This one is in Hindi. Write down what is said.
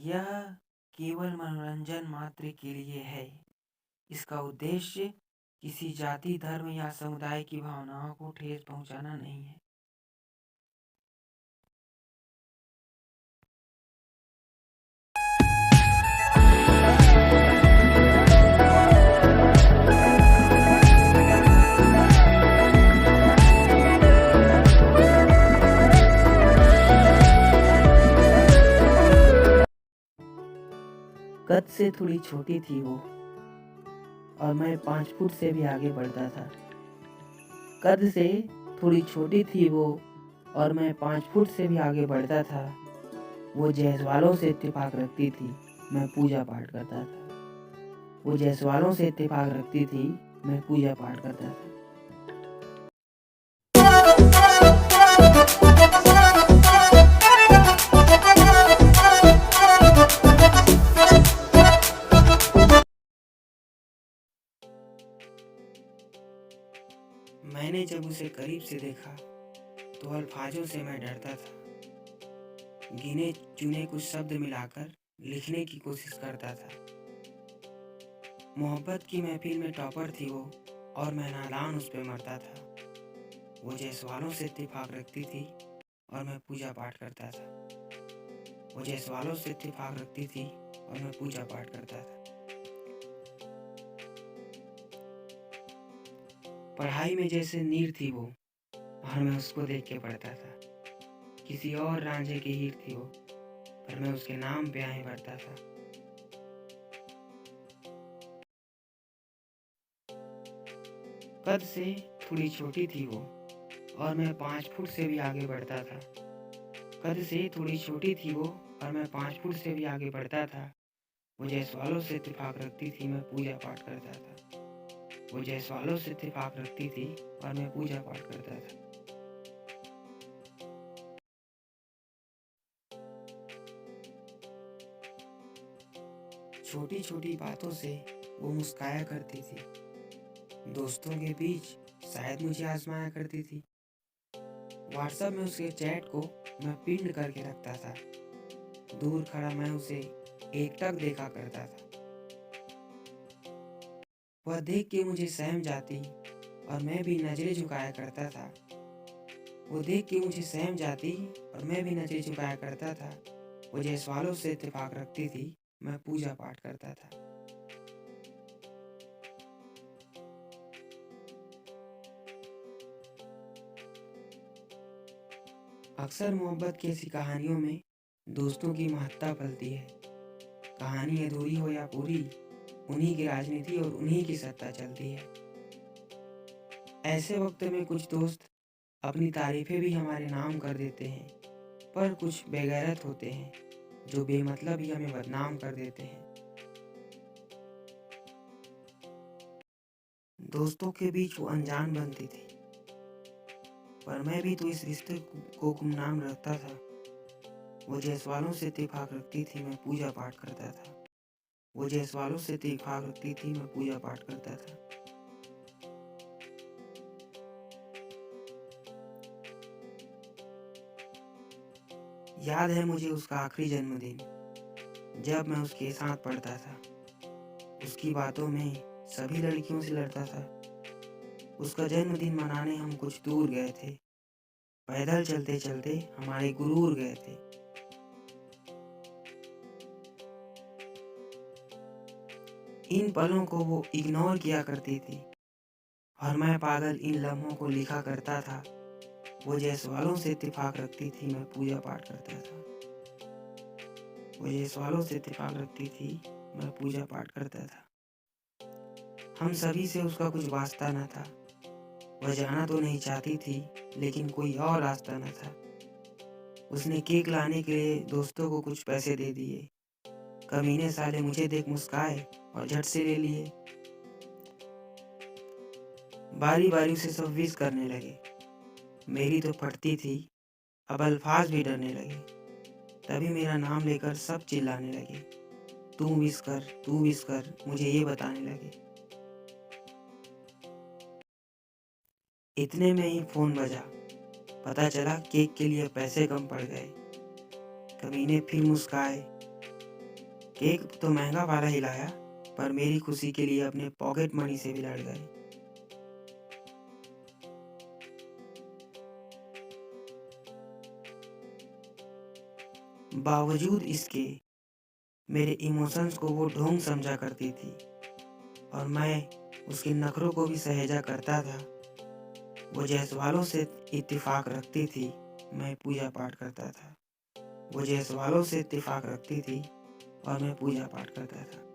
यह केवल मनोरंजन मात्र के लिए है। इसका उद्देश्य किसी जाति, धर्म या समुदाय की भावनाओं को ठेस पहुंचाना नहीं है। कद से थोड़ी छोटी थी वो और मैं 5 फुट से भी आगे बढ़ता था। कद से थोड़ी छोटी थी वो और मैं 5 फुट से भी आगे बढ़ता था। वो जयसवालों से इत्तेफाक रखती थी, मैं पूजा पाठ करता था। वो जयसवालों से इत्तेफाक रखती थी, मैं पूजा पाठ करता था। मैंने जब उसे करीब से देखा तो अल्फाजों से मैं डरता था। गिने चुने कुछ शब्द मिलाकर लिखने की कोशिश करता था। मोहब्बत की महफिल में टॉपर थी वो और मैं नादान उस पे मरता था। वो जयसवालों से इत्तेफाक रखती थी और मैं पूजा पाठ करता था। वो जयसवालों से इत्तेफाक रखती थी और मैं पूजा पाठ करता था। पढ़ाई में जैसे नीर थी वो और मैं उसको देख के पढ़ता था। किसी और रांझे की हीर थी वो, पर मैं उसके नाम पे आए भरता था। कद से थोड़ी छोटी थी वो और मैं 5 फुट से भी आगे बढ़ता था। कद से थोड़ी छोटी थी वो और मैं 5 फुट से भी आगे बढ़ता था। वो जयसवालों से इत्तेफाक रखती थी, मैं पूजा पाठ करता था। वो जयसवालों से इत्तेफाक रखती थी और मैं पूजा पाठ करता था। छोटी छोटी बातों से वो मुस्काया करती थी। दोस्तों के बीच शायद मुझे आजमाया करती थी। व्हाट्सएप में उसके चैट को मैं पिन करके रखता था। दूर खड़ा मैं उसे एकटक देखा करता था। वह देख के मुझे सहम जाती और मैं भी नजरें झुकाया करता था। वो देख के मुझे सहम जाती और मैं भी नजरें झुकाया करता था। वो जयसवालों से इत्तेफाक रखती थी, मैं पूजा पाठ करता था। अक्सर मोहब्बत की ऐसी कहानियों में दोस्तों की महत्ता पलती है। कहानी अधूरी हो या पूरी, उन्हीं की राजनीति और उन्हीं की सत्ता चलती है। ऐसे वक्त में कुछ दोस्त अपनी तारीफें भी हमारे नाम कर देते हैं, पर कुछ बेगैरत होते हैं जो बेमतलब ही हमें बदनाम कर देते हैं। दोस्तों के बीच वो अनजान बनती थी, पर मैं भी तो इस रिश्ते को गुमनाम रखता था। वो जयसवालों से इत्तेफाक रखती थी, मैं पूजा पाठ करता था। वो जयसवालों से इत्तेफाक रखती थी, मैं पूजा पाठ करता था। याद है मुझे उसका आखिरी जन्मदिन, जब मैं उसके साथ पढ़ता था। उसकी बातों में सभी लड़कियों से लड़ता था। उसका जन्मदिन मनाने हम कुछ दूर गए थे। पैदल चलते चलते हमारे गुरूर गए थे। इन पलों को वो इग्नोर किया करती थी और मैं पागल इन लम्हों को लिखा करता था। वो जयसवालों से इत्तेफाक रखती थी, मैं पूजा पाठ करता था। वो जयसवालों से इत्तेफाक रखती थी, मैं पूजा पाठ करता था। हम सभी से उसका कुछ वास्ता न था। वह जाना तो नहीं चाहती थी, लेकिन कोई और रास्ता न था। उसने केक लाने के लिए दोस्तों को कुछ पैसे दे दिए। कमीने साले मुझे देख मुस्काए और झट से ले लिए। बारी बारी से सब विश करने लगे। मेरी तो फटती थी, अब अल्फाज भी डरने लगे। तभी मेरा नाम लेकर सब चिल्लाने लगे। तू विश कर, मुझे ये बताने लगे। इतने में ही फोन बजा। पता चला केक के लिए पैसे कम पड़ गए। कमीने फिर मुस्काए केक तो महंगा वाला ही लाया, पर मेरी खुशी के लिए अपने पॉकेट मनी से भी लड़ गए। बावजूद इसके मेरे इमोशंस को वो ढोंग समझा करती थी और मैं उसके नखरों को भी सहेजा करता था। वो जयसवालों से इत्तेफाक रखती थी, मैं पूजा पाठ करता था। वो जयसवालों से इत्तेफाक रखती थी और मैं पूजा पाठ करता था।